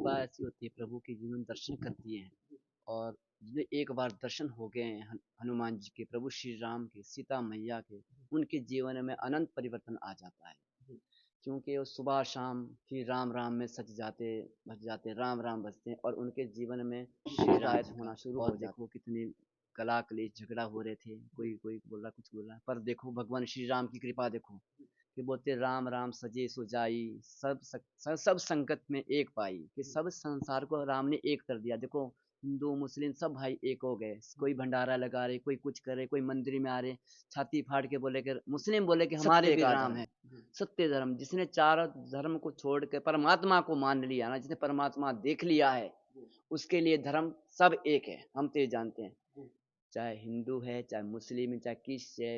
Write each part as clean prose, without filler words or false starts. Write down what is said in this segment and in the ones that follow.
कृपा ऐसी होती है प्रभु की जिन्होंने दर्शन कर दिए हैं और जिन्हें एक बार दर्शन हो गए हैं हनुमान जी के, प्रभु श्री राम के, सीता मैया के, उनके जीवन में अनंत परिवर्तन आ जाता है। क्योंकि वो सुबह शाम ही राम राम में सच जाते बच जाते, राम राम बसते हैं और उनके जीवन में शिकायत होना शुरू हो जाती। देखो कितने कला कलेश झगड़ा हो रहे थे, कोई कोई बोल रहा कुछ बोल रहा, पर देखो भगवान श्री राम की कृपा देखो कि बोलते राम राम सजे सुजाई, सब संकट में एक पाई, कि सब संसार को राम ने एक कर दिया। देखो हिंदू मुस्लिम सब भाई एक हो गए, कोई भंडारा लगा रहे, कोई कुछ करे, कोई मंदिर में आ रहे, छाती फाड़ के बोले कि मुस्लिम बोले कि हमारे भी राम है। सत्य धर्म, जिसने चारों धर्म को छोड़ के परमात्मा को मान लिया ना, जिसने परमात्मा देख लिया है, उसके लिए धर्म सब एक है। हम तो ये जानते हैं, चाहे हिंदू है, चाहे मुस्लिम है, चाहे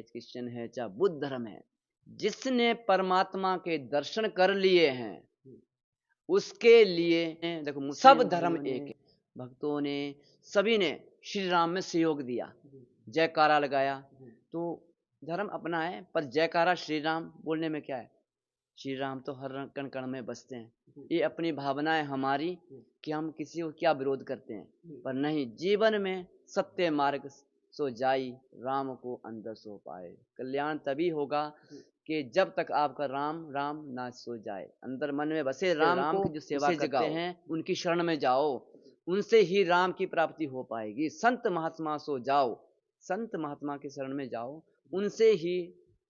क्रिश्चियन है, चाहे बुद्ध धर्म है, जिसने परमात्मा के दर्शन कर लिए हैं उसके लिए देखो सब धर्म एक है। भक्तों ने सभी ने श्री राम में सहयोग दिया, जयकारा लगाया, तो धर्म अपना है, पर जयकारा श्री राम बोलने में क्या है? श्री राम तो हर कण कण में बसते हैं। ये अपनी भावना है हमारी कि हम किसी को क्या विरोध करते हैं, पर नहीं, जीवन में सत्य मार्ग सो जाई, राम को अंदर सो पाए। कल्याण तभी होगा कि जब तक आपका राम राम ना सो जाए, अंदर मन में बसे राम की जो सेवा करते हैं उनकी शरण में जाओ, उनसे ही राम की प्राप्ति हो पाएगी। संत महात्मा सो जाओ, संत महात्मा की शरण में जाओ, उनसे ही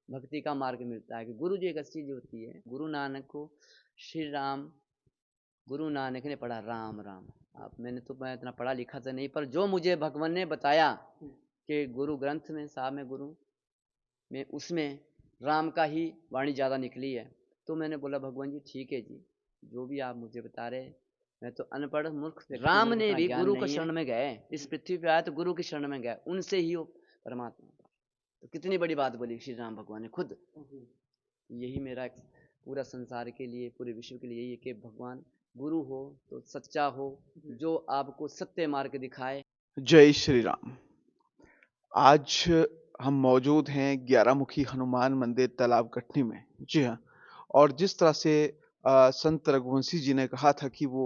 भक्ति का मार्ग मिलता है। कि गुरु जी एक अच्छी चीज होती है, गुरु नानक को श्री राम, गुरु नानक ने पढ़ा राम राम। आप मैं इतना पढ़ा लिखा तो नहीं, पर जो मुझे भगवान ने बताया कि गुरु ग्रंथ में, साहब में, गुरु में, उसमें राम का ही वाणी ज़्यादा निकली है, तो मैंने बोला भगवान जी ठीक है जी, जो भी आप मुझे बता रहे, मैं तो अनपढ़ मूर्ख, राम ने भी गुरु के शरण में गए, इस पृथ्वी पे आए तो गुरु की शरण में गए, उनसे ही वो परमात्मा। तो कितनी बड़ी बात बोली श्री राम भगवान ने खुद। यही मेरा पूरा संसार के लिए, पूरे विश्व के लिए यही है कि भगवान गुरु हो तो सच्चा हो, जो आपको सत्य मार्ग दिखाए। जय श्री राम। आज हम मौजूद हैं 11 मुखी हनुमान मंदिर तालाब कटनी में। जी हाँ, और जिस तरह से संत रघुवंशी जी ने कहा था कि वो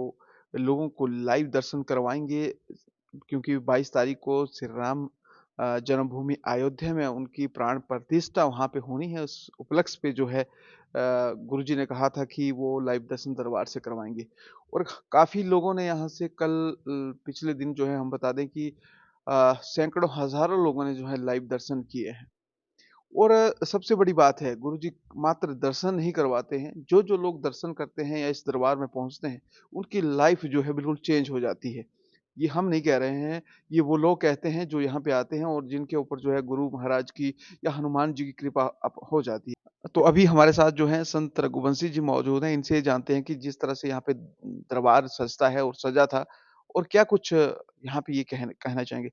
लोगों को लाइव दर्शन करवाएंगे, क्योंकि 22 तारीख को श्री राम जन्मभूमि अयोध्या में उनकी प्राण प्रतिष्ठा वहाँ पे होनी है। उस उपलक्ष्य पे जो है गुरुजी ने कहा था कि वो लाइव दर्शन दरबार से करवाएंगे, और काफ़ी लोगों ने यहाँ से कल पिछले दिन जो है, हम बता दें कि सैकड़ों हज़ारों लोगों ने जो है लाइव दर्शन किए हैं। और सबसे बड़ी बात है, गुरुजी मात्र दर्शन नहीं करवाते हैं, जो लोग दर्शन करते हैं या इस दरबार में पहुँचते हैं, उनकी लाइफ़ जो है बिल्कुल चेंज हो जाती है। ये हम नहीं कह रहे हैं, ये वो लोग कहते हैं जो यहाँ पे आते हैं और जिनके ऊपर जो है गुरु महाराज की या हनुमान जी की कृपा हो जाती है। तो अभी हमारे साथ जो है संत रघुवंशी जी मौजूद हैं, इनसे जानते हैं कि जिस तरह से यहाँ पे दरबार सजता है और सजा था, और क्या कुछ यहाँ पे ये कहना चाहेंगे।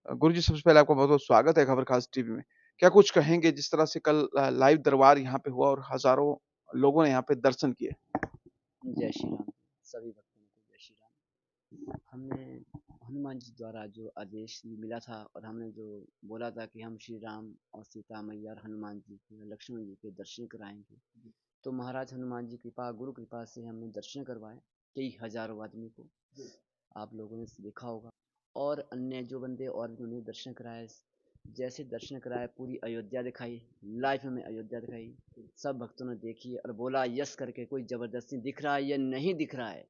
गुरुजी, सबसे पहले आपका बहुत-बहुत स्वागत है खबर खास टीवी में। क्या कुछ कहेंगे जिस तरह से कल लाइव दरबार यहाँ पे हुआ और हज़ारों लोगों ने यहाँ पे दर्शन किए? जय श्री राम, सभी भक्तों को जय श्री राम। हमने हनुमान जी द्वारा जो आदेश मिला था और हमने जो बोला था कि हम श्री राम और सीता मैया और हनुमान जी के, लक्ष्मण जी के दर्शन कराएंगे, तो महाराज हनुमान जी कृपा, गुरु कृपा से हमने दर्शन करवाए कई हजारों आदमी को, आप लोगों ने देखा होगा। और अन्य जो बंदे और भी उन्हें दर्शन कराए, जैसे दर्शन कराए, पूरी अयोध्या दिखाई, लाइव में अयोध्या दिखाई, सब भक्तों ने देखी और बोला यस करके, कोई जबरदस्ती दिख रहा है या नहीं दिख रहा है,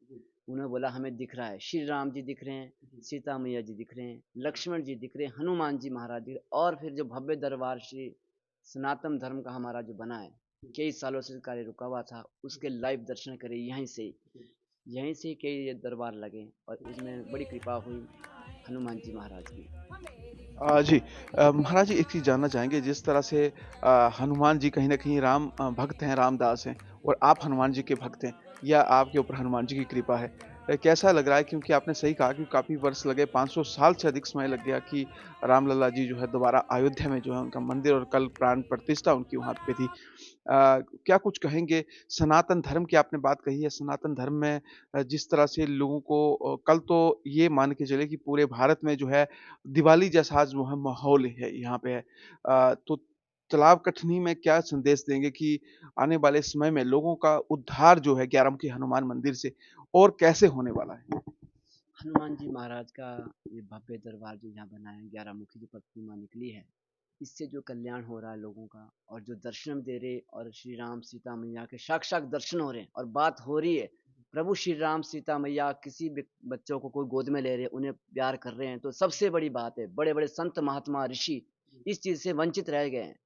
उन्होंने बोला हमें दिख रहा है, श्री राम जी दिख रहे हैं, सीता मैया जी दिख रहे हैं, लक्ष्मण जी दिख रहे हैं, हनुमान जी महाराज दिख रहे हैं। और फिर जो भव्य दरबार श्री सनातन धर्म का हमारा जो बना है, कई सालों से कार्य रुका हुआ था, उसके लाइव दर्शन करे यहीं से कई ये दरबार लगे और उसमें बड़ी कृपा हुई हनुमान जी महाराज की। जी, महाराज जी, एक चीज़ जानना चाहेंगे, जिस तरह से हनुमान जी कहीं न कहीं राम भक्त हैं, रामदास हैं, और आप हनुमान जी के भक्त हैं, या आपके ऊपर हनुमान जी की कृपा है। कैसा लग रहा है? क्योंकि आपने सही कहा कि काफ़ी वर्ष लगे, 500 साल से अधिक समय लग गया कि रामलला जी जो है दोबारा अयोध्या में जो है उनका मंदिर, और कल प्राण प्रतिष्ठा उनकी वहाँ पे थी। क्या कुछ कहेंगे? सनातन धर्म की आपने बात कही है, सनातन धर्म में जिस तरह से लोगों को कल तो ये मान के चले कि पूरे भारत में जो है दिवाली जैसा आज वो है माहौल है यहाँ पे है। तो तालाब कठनी में क्या संदेश देंगे कि आने वाले समय में लोगों का उद्धार जो है ग्यारहमुखी हनुमान मंदिर से और कैसे होने वाला है? हनुमान जी महाराज का ये भव्य दरबार जो यहाँ बना है, 11 मुखी जो प्रतिमा निकली है, इससे जो कल्याण हो रहा है लोगों का, और जो दर्शन दे रहे और श्री राम सीता मैया के साक्षात दर्शन हो रहे हैं और बात हो रही है, प्रभु श्री राम सीता मैया किसी भी बच्चों को कोई गोद में ले रहे हैं, उन्हें प्यार कर रहे हैं, तो सबसे बड़ी बात है। बड़े बड़े संत महात्मा ऋषि इस चीज से वंचित रह गए हैं,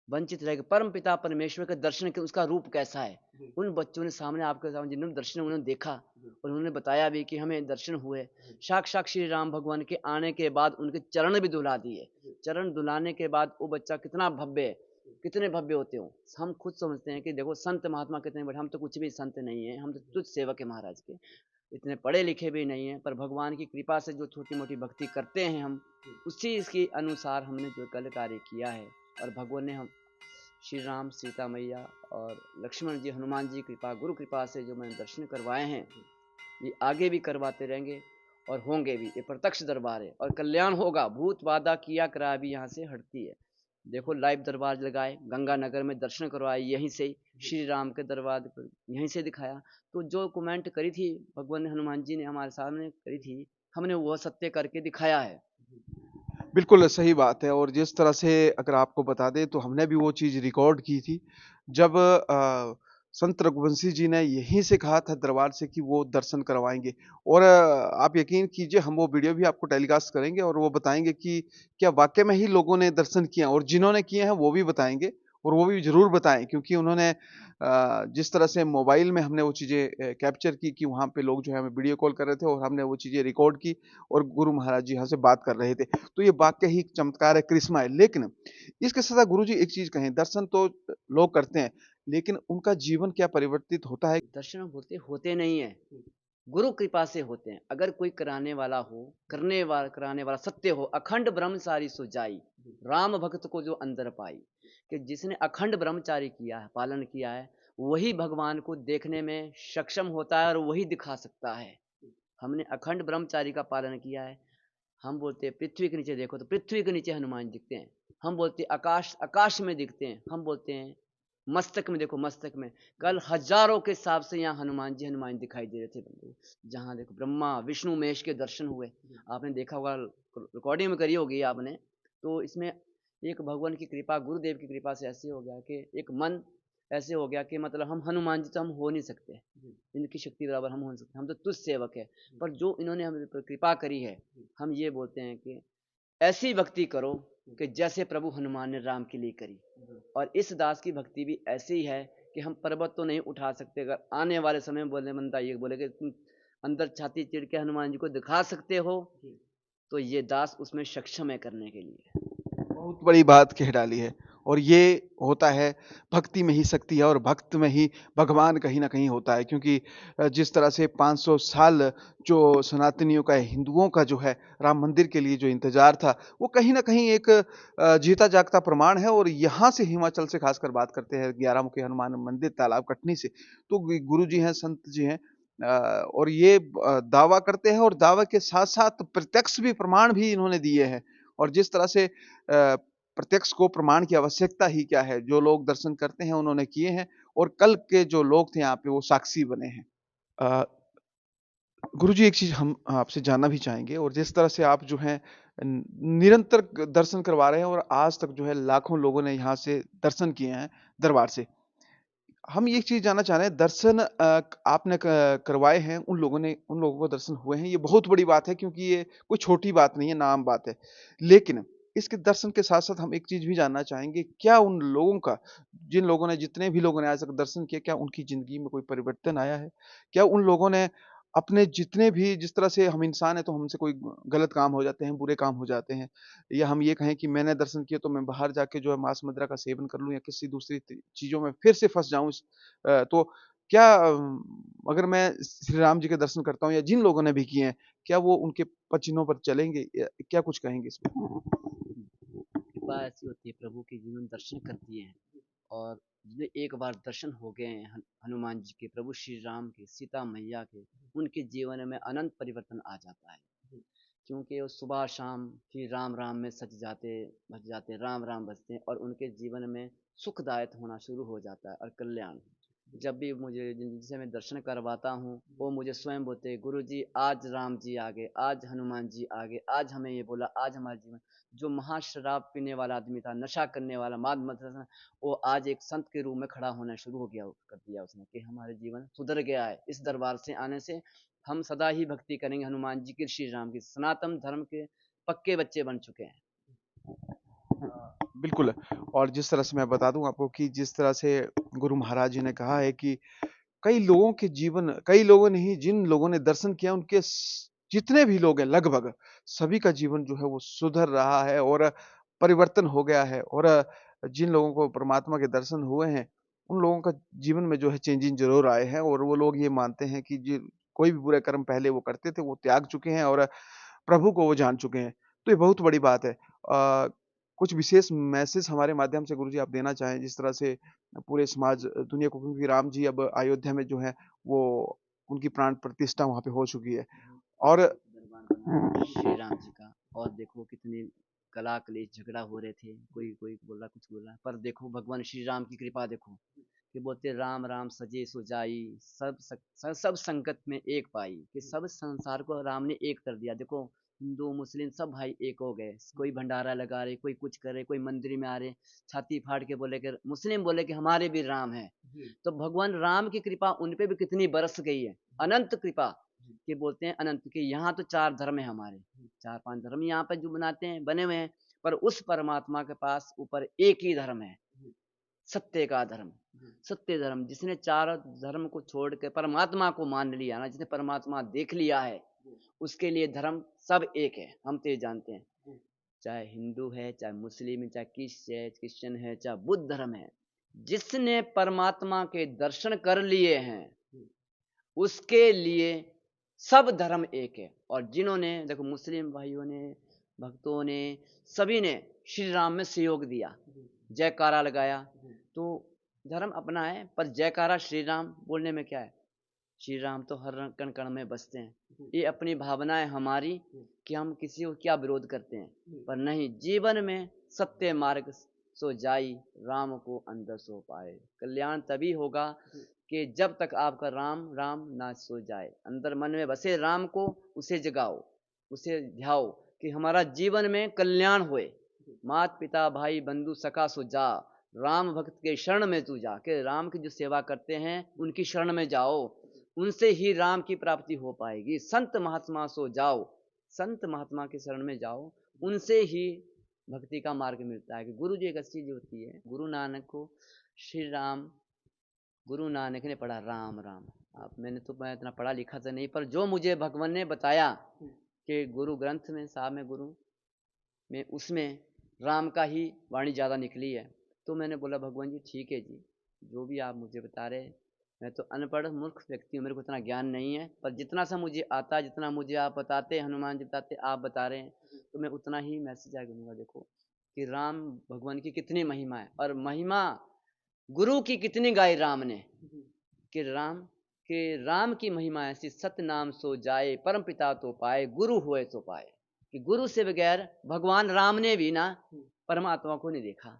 वंचित रह गए। परम पिता परमेश्वर के दर्शन के उसका रूप कैसा है, उन बच्चों ने सामने आपके सामने जिन्होंने दर्शन उन्होंने देखा और उन्होंने बताया भी कि हमें दर्शन हुए। साक्षात श्री राम भगवान के आने के बाद उनके चरण भी दुला दिए। चरण दुलाने के बाद वो बच्चा कितना भव्य है, कितने भव्य होते हो। हम खुद समझते हैं कि देखो संत महात्मा कितने बड़े, हम तो कुछ भी संत नहीं है, हम तो तुझ सेवक है महाराज के, इतने पढ़े लिखे भी नहीं है, पर भगवान की कृपा से जो छोटी मोटी भक्ति करते हैं हम, उसी इसके अनुसार हमने जो कल कार्य किया है। और भगवान ने हम श्री राम सीता मैया और लक्ष्मण जी हनुमान जी कृपा गुरु कृपा से जो मैंने दर्शन करवाए हैं, ये आगे भी करवाते रहेंगे और होंगे भी। ये प्रत्यक्ष दरबार है और कल्याण होगा। भूत वादा किया करा भी यहाँ से हटती है। देखो लाइव दरबार लगाए, गंगानगर में दर्शन करवाए, यहीं से श्री राम के दरबार पर यहीं से दिखाया। तो जो कमेंट करी थी भगवान ने, हनुमान जी ने हमारे सामने करी थी, हमने वह सत्य करके दिखाया है। बिल्कुल सही बात है और जिस तरह से अगर आपको बता दें तो हमने भी वो चीज़ रिकॉर्ड की थी जब संत रघुवंशी जी ने यहीं से कहा था दरबार से कि वो दर्शन करवाएँगे और आप यकीन कीजिए हम वो वीडियो भी आपको टेलीकास्ट करेंगे और वो बताएँगे कि क्या वाक़ई में ही लोगों ने दर्शन किए और जिन्होंने किए हैं वो भी बताएँगे और वो भी ज़रूर बताएँ क्योंकि उन्होंने जिस तरह से मोबाइल में हमने वो चीज़ें कैप्चर की कि वहाँ पे लोग जो है हमें वीडियो कॉल कर रहे थे और हमने वो चीज़ें रिकॉर्ड की और गुरु महाराज जी यहाँ से बात कर रहे थे। तो ये वाक़ई ही एक चमत्कार है, करिश्मा है। लेकिन इसके साथ-साथ गुरुजी एक चीज़ कहें, दर्शन तो लोग करते हैं, लेकिन उनका जीवन क्या परिवर्तित होता है? दर्शन बोलते होते नहीं है, गुरु कृपा से होते हैं। अगर कोई कराने वाला हो, कराने वाला सत्य हो, अखंड ब्रह्मचारी सो जाई, राम भक्त को जो अंदर पाई। कि जिसने अखंड ब्रह्मचारी किया है, पालन किया है, वही भगवान को देखने में सक्षम होता है और वही दिखा सकता है। हमने अखंड ब्रह्मचारी का पालन किया है। हम बोलते हैं पृथ्वी के नीचे देखो तो पृथ्वी के नीचे हनुमान दिखते हैं। हम बोलते हैं आकाश आकाश में दिखते हैं। हम बोलते हैं मस्तक में देखो, मस्तक में। कल हजारों के हिसाब से यहाँ हनुमान जी हनुमान दिखाई दे रहे थे बंधु। जहाँ देखो ब्रह्मा विष्णु महेश के दर्शन हुए, आपने देखा होगा, रिकॉर्डिंग में करी होगी आपने। तो इसमें एक भगवान की कृपा, गुरुदेव की कृपा से ऐसे हो गया कि एक मन ऐसे हो गया कि मतलब हम हनुमान जी तो हम हो नहीं सकते, इनकी शक्ति बराबर हम हो नहीं सकते, हम तो तुझ सेवक है। पर जो इन्होंने हम पर कृपा करी है, हम ये बोलते हैं कि ऐसी भक्ति करो कि जैसे प्रभु हनुमान ने राम के लिए करी। और इस दास की भक्ति भी ऐसी ही है कि हम पर्वत तो नहीं उठा सकते, अगर आने वाले समय में बोलने बनता ये बोले कि तुम अंदर छाती चिड़ के हनुमान जी को दिखा सकते हो, तो ये दास उसमें सक्षम है करने के लिए। बहुत बड़ी बात कह डाली है और ये होता है भक्ति में ही शक्ति है और भक्त में ही भगवान कहीं न कहीं होता है क्योंकि जिस तरह से 500 साल जो सनातनियों का, हिंदुओं का जो है राम मंदिर के लिए जो इंतज़ार था, वो कहीं न कहीं एक जीता जागता प्रमाण है और यहाँ से हिमाचल से खासकर बात करते हैं 11 मुखी हनुमान मंदिर तालाब कटनी से, तो गुरु जी हैं, संत जी हैं और ये दावा करते हैं और दावे के साथ-साथ प्रत्यक्ष भी प्रमाण भी इन्होंने दिए हैं और जिस तरह से प्रत्यक्ष को प्रमाण की आवश्यकता ही क्या है, जो लोग दर्शन करते हैं उन्होंने किए हैं और कल के जो लोग थे यहाँ पे वो साक्षी बने हैं। अ, गुरुजी एक चीज़ हम आपसे जानना भी चाहेंगे और जिस तरह से आप जो है निरंतर दर्शन करवा रहे हैं और आज तक जो है लाखों लोगों ने यहाँ से दर्शन किए हैं दरबार से। हम ये चीज़ जानना चाह रहे हैं दर्शन आपने करवाए हैं, उन लोगों को दर्शन हुए हैं, ये बहुत बड़ी बात है क्योंकि ये कोई छोटी बात नहीं है, ना आम बात है। लेकिन इसके दर्शन के साथ-साथ हम एक चीज़ भी जानना चाहेंगे, क्या उन लोगों का जितने भी लोगों ने आज तक दर्शन किए, क्या उनकी ज़िंदगी में कोई परिवर्तन आया है? क्या उन लोगों ने अपने जितने भी जिस तरह से हम इंसान हैं, तो हमसे कोई गलत काम हो जाते हैं, बुरे काम हो जाते हैं या हम ये कहें कि मैंने दर्शन किए तो मैं बाहर जाके जो है मांस-मदिरा का सेवन कर लूँ या किसी दूसरी चीज़ों में फिर से फँस जाऊँ तो क्या अगर मैं श्री राम जी के दर्शन करता हूँ या जिन लोगों ने भी किए हैं, क्या वो उनके पचिनों पर चलेंगे या क्या कुछ कहेंगे इसमें? कृपा ऐसी होती है प्रभु की, जिन्होंने दर्शन कर दिए हैं और जिन्हें एक बार दर्शन हो गए हैं हनुमान जी के, प्रभु श्री राम के, सीता मैया के, उनके जीवन में अनंत परिवर्तन आ जाता है। क्योंकि वो सुबह शाम ही राम राम में बच जाते हैं, राम राम बजते हैं और उनके जीवन में सुखदायक होना शुरू हो जाता है और कल्याण। जब भी मुझे जिनसे मैं दर्शन करवाता हूँ वो मुझे स्वयं बोलते हैं, गुरु जी आज राम जी आ गए, आज हनुमान जी आ गए, आज हमें ये बोला, आज हमारे जीवन जो महाशराब पीने वाला आदमी था, नशा करने वाला, माद मदिरा, वो आज एक संत के रूप में खड़ा होना शुरू हो गया, कर दिया उसने कि हमारे जीवन सुधर गया है। इस दरबार से आने से हम सदा ही भक्ति करेंगे हनुमान जी की, श्री राम की, सनातन धर्म के पक्के बच्चे बन चुके हैं। बिल्कुल। और जिस तरह से मैं बता दूं आपको कि जिस तरह से गुरु महाराज जी ने कहा है कि कई लोगों ने ही जिन लोगों ने दर्शन किया उनके जितने भी लोग हैं लगभग सभी का जीवन जो है वो सुधर रहा है और परिवर्तन हो गया है। और जिन लोगों को परमात्मा के दर्शन हुए हैं उन लोगों का जीवन में जो है चेंजिंग जरूर आए हैं और वो लोग ये मानते हैं कि कोई भी बुरे कर्म पहले वो करते थे वो त्याग चुके हैं और प्रभु को वो जान चुके हैं। तो ये बहुत बड़ी बात है। कुछ विशेष मैसेज हमारे माध्यम से गुरुजी आप देना चाहें जिस तरह से पूरे समाज दुनिया को, क्योंकि राम जी अब अयोध्या में जो है वो उनकी प्राण प्रतिष्ठा वहाँ पे हो चुकी है और दरबार बना श्री राम जी का। और देखो कितने कला कलेश झगड़ा हो रहे थे, कोई कोई बोल रहा, कुछ बोल रहा, पर देखो भगवान श्री राम की कृपा देखो कि बोलते राम राम सजे सुजाई, सब संकट में एक पाई, कि सब संसार को राम ने एक कर दिया। देखो हिंदू मुस्लिम सब भाई एक हो गए, कोई भंडारा लगा रहे, कोई कुछ करे, कोई मंदिर में आ रहे, छाती फाड़ के बोले कि मुस्लिम बोले कि हमारे भी राम है। तो भगवान राम की कृपा उन पे भी कितनी बरस गई है, अनंत कृपा। कि बोलते हैं अनंत के यहाँ तो चार धर्म है हमारे, चार पांच धर्म यहाँ पे जो बनाते हैं बने हुए हैं, पर उस परमात्मा के पास ऊपर एक ही धर्म है, सत्य का धर्म। सत्य धर्म जिसने चार धर्म को छोड़ के परमात्मा को मान लिया ना, जिसने परमात्मा देख लिया है, उसके लिए धर्म सब एक है। हम तो ये जानते हैं, चाहे हिंदू है, चाहे मुस्लिम है, चाहे क्रिश्चियन है, चाहे बुद्ध धर्म है, जिसने परमात्मा के दर्शन कर लिए हैं उसके लिए सब धर्म एक है। और जिन्होंने देखो मुस्लिम भाइयों ने, भक्तों ने, सभी ने श्री राम में सहयोग दिया, जयकारा लगाया, तो धर्म अपना है, पर जयकारा श्री राम बोलने में क्या है, श्री राम तो हर कण कण में बसते हैं। ये अपनी भावना है हमारी कि हम किसी को क्या विरोध करते हैं, पर नहीं, जीवन में सत्य मार्ग सो जाई, राम को अंदर सो पाए। कल्याण तभी होगा कि जब तक आपका राम राम ना सो जाए, अंदर मन में बसे राम को, उसे जगाओ, उसे ध्याओ कि हमारा जीवन में कल्याण होए। मात पिता भाई बंधु सखा सो जा, राम भक्त के शरण में तू जा, के राम की जो सेवा करते हैं उनकी शरण में जाओ, उनसे ही राम की प्राप्ति हो पाएगी। संत महात्मा सो जाओ, संत महात्मा के शरण में जाओ, उनसे ही भक्ति का मार्ग मिलता है। कि गुरु जी एक अच्छी चीज होती है, गुरु नानक को श्री राम, गुरु नानक ने पढ़ा राम राम। आप मैं इतना पढ़ा लिखा तो नहीं, पर जो मुझे भगवान ने बताया कि गुरु ग्रंथ में, साहब में, गुरु में, उसमें राम का ही वाणी ज़्यादा निकली है। तो मैंने बोला भगवान जी ठीक है जी, जो भी आप मुझे बता रहे हैं, मैं तो अनपढ़ मूर्ख व्यक्ति हूँ, मेरे को इतना ज्ञान नहीं है, पर जितना सा मुझे आता है, जितना मुझे आप बताते, हनुमान जी बताते, आप बता रहे हैं, तो मैं उतना ही मैसेज आगे दूंगा। देखो कि राम भगवान की कितनी महिमा है, और महिमा गुरु की कितनी गाई राम ने, कि राम की महिमा ऐसी, सत्य नाम सो जाए, परम पिता तो पाए, गुरु हुए तो पाए। कि गुरु से बगैर भगवान राम ने भी ना परमात्मा को नहीं देखा।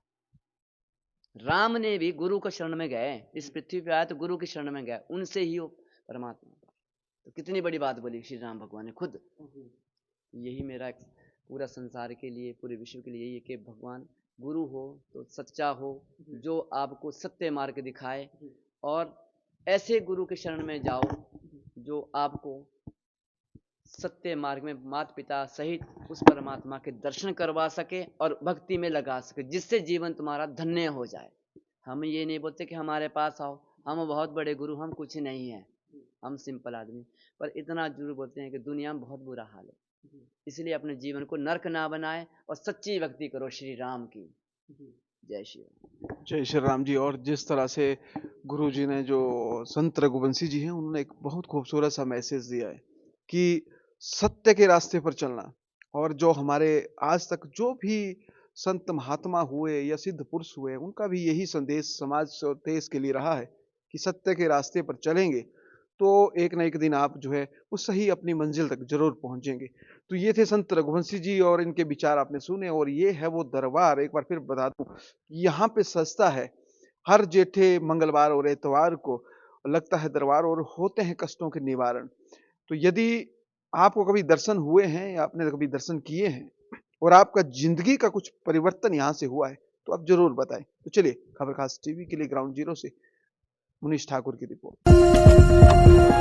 राम ने भी गुरु के शरण में गए, इस पृथ्वी पे आए तो गुरु के शरण में गए, उनसे ही वो परमात्मा। तो कितनी बड़ी बात बोली श्री राम भगवान ने खुद। यही मेरा पूरा संसार के लिए, पूरे विश्व के लिए यही है कि भगवान गुरु हो तो सच्चा हो, जो आपको सत्य मार्ग दिखाए, और ऐसे गुरु के शरण में जाओ जो आपको सत्य मार्ग में माता पिता सहित उस परमात्मा के दर्शन करवा सके और भक्ति में लगा सके, जिससे जीवन तुम्हारा धन्य हो जाए। हम ये नहीं बोलते कि हमारे पास आओ, हम बहुत बड़े गुरु, हम कुछ नहीं है, हम सिंपल आदमी, पर इतना जरूर बोलते हैं कि दुनिया में बहुत बुरा हाल है, इसलिए अपने जीवन को नर्क ना बनाए और सच्ची भक्ति करो श्री राम की। जय श्री राम। जय श्री राम जी। और जिस तरह से गुरु जी ने, जो संत रघुवंशी जी हैं, उन्होंने एक बहुत खूबसूरत सा मैसेज दिया है कि सत्य के रास्ते पर चलना। और जो हमारे आज तक जो भी संत महात्मा हुए या सिद्ध पुरुष हुए, उनका भी यही संदेश समाज और देश के लिए रहा है कि सत्य के रास्ते पर चलेंगे तो एक ना एक दिन आप जो है वो सही अपनी मंजिल तक ज़रूर पहुँचेंगे। तो ये थे संत रघुवंशी जी और इनके विचार आपने सुने और ये है वो दरबार। एक बार फिर बता दूँ, यहाँ पे सजता है हर जेठे मंगलवार और इतवार को लगता है दरबार और होते हैं कष्टों के निवारण। तो यदि आपको कभी दर्शन हुए हैं या आपने कभी दर्शन किए हैं और आपका ज़िंदगी का कुछ परिवर्तन यहाँ से हुआ है, तो आप ज़रूर बताएँ। तो चलिए खबर खास टीवी के लिए ग्राउंड ज़ीरो से मुनीश ठाकुर की रिपोर्ट।